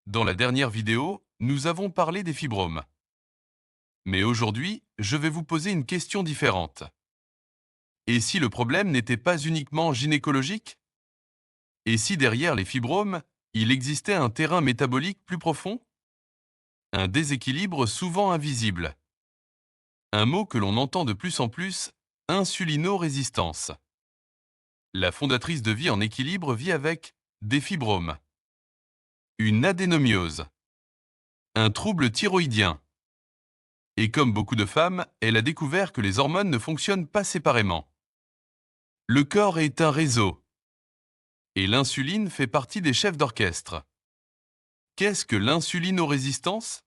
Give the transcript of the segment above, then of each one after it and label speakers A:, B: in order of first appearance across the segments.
A: Dans la dernière vidéo, nous avons parlé des fibromes. Mais aujourd'hui, je vais vous poser une question différente. Et si le problème n'était pas uniquement gynécologique? Et si derrière les fibromes, il existait un terrain métabolique plus profond? Un déséquilibre souvent invisible. Un mot que l'on entend de plus en plus, insulinorésistance. La fondatrice de Vie en équilibre vit avec des fibromes, une adénomiose, un trouble thyroïdien. Et comme beaucoup de femmes, elle a découvert que les hormones ne fonctionnent pas séparément. Le corps est un réseau, et l'insuline fait partie des chefs d'orchestre. Qu'est-ce que l'insulinorésistance?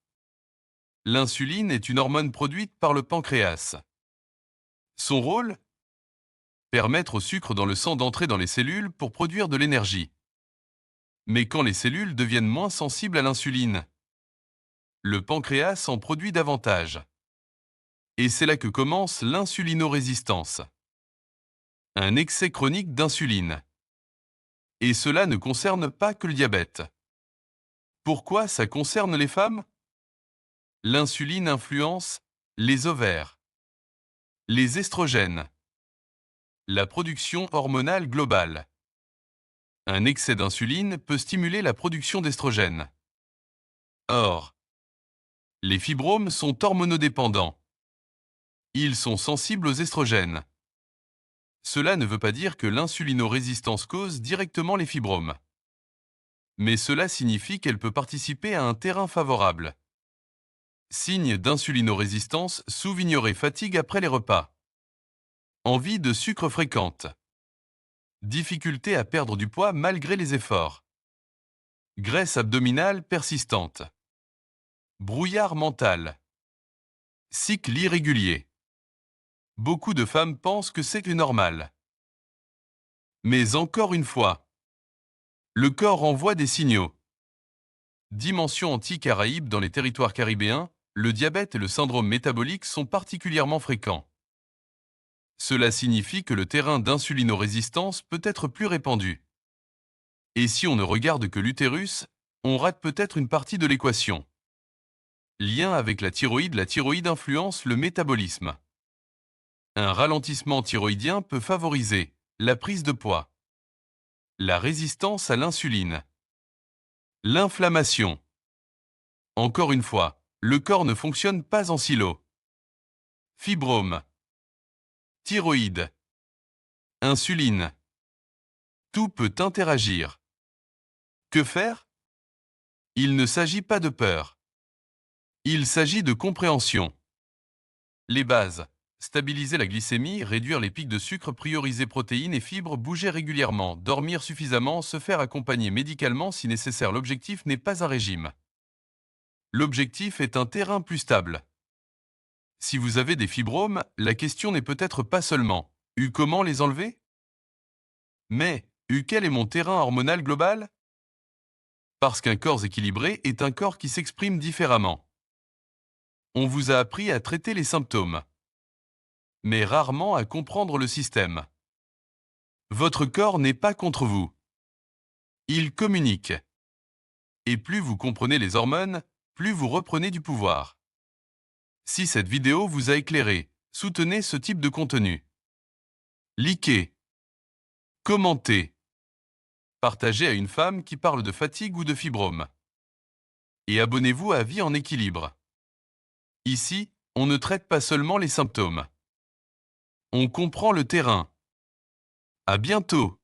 A: L'insuline est une hormone produite par le pancréas. Son rôle? Permettre au sucre dans le sang d'entrer dans les cellules pour produire de l'énergie. Mais quand les cellules deviennent moins sensibles à l'insuline, le pancréas en produit davantage. Et c'est là que commence l'insulinorésistance. Un excès chronique d'insuline. Et cela ne concerne pas que le diabète. Pourquoi ça concerne les femmes? L'insuline influence les ovaires, les estrogènes, la production hormonale globale. Un excès d'insuline peut stimuler la production d'estrogènes. Or, les fibromes sont hormonodépendants. Ils sont sensibles aux estrogènes. Cela ne veut pas dire que l'insulinorésistance cause directement les fibromes. Mais cela signifie qu'elle peut participer à un terrain favorable. Signe d'insulinorésistance, sous-vignorée, fatigue après les repas. Envie de sucre fréquente. Difficulté à perdre du poids malgré les efforts. Graisse abdominale persistante. Brouillard mental. Cycle irrégulier. Beaucoup de femmes pensent que c'est normal. Mais encore une fois, le corps envoie des signaux. Dimension anti-Caraïbe dans les territoires caribéens, le diabète et le syndrome métabolique sont particulièrement fréquents. Cela signifie que le terrain d'insulinorésistance peut être plus répandu. Et si on ne regarde que l'utérus, on rate peut-être une partie de l'équation. Lien avec la thyroïde influence le métabolisme. Un ralentissement thyroïdien peut favoriser la prise de poids, la résistance à l'insuline, l'inflammation. Encore une fois, le corps ne fonctionne pas en silo. Fibrome, thyroïde, insuline. Tout peut interagir. Que faire? Il ne s'agit pas de peur. Il s'agit de compréhension. Les bases. Stabiliser la glycémie, réduire les pics de sucre, prioriser protéines et fibres, bouger régulièrement, dormir suffisamment, se faire accompagner médicalement si nécessaire. L'objectif n'est pas un régime. L'objectif est un terrain plus stable. Si vous avez des fibromes, la question n'est peut-être pas seulement « comment les enlever ?» mais « quel est mon terrain hormonal global ?» Parce qu'un corps équilibré est un corps qui s'exprime différemment. On vous a appris à traiter les symptômes, mais rarement à comprendre le système. Votre corps n'est pas contre vous. Il communique. Et plus vous comprenez les hormones, plus vous reprenez du pouvoir. Si cette vidéo vous a éclairé, soutenez ce type de contenu. Likez. Commentez. Partagez à une femme qui parle de fatigue ou de fibrome. Et abonnez-vous à Vie en équilibre. Ici, on ne traite pas seulement les symptômes. On comprend le terrain. À bientôt!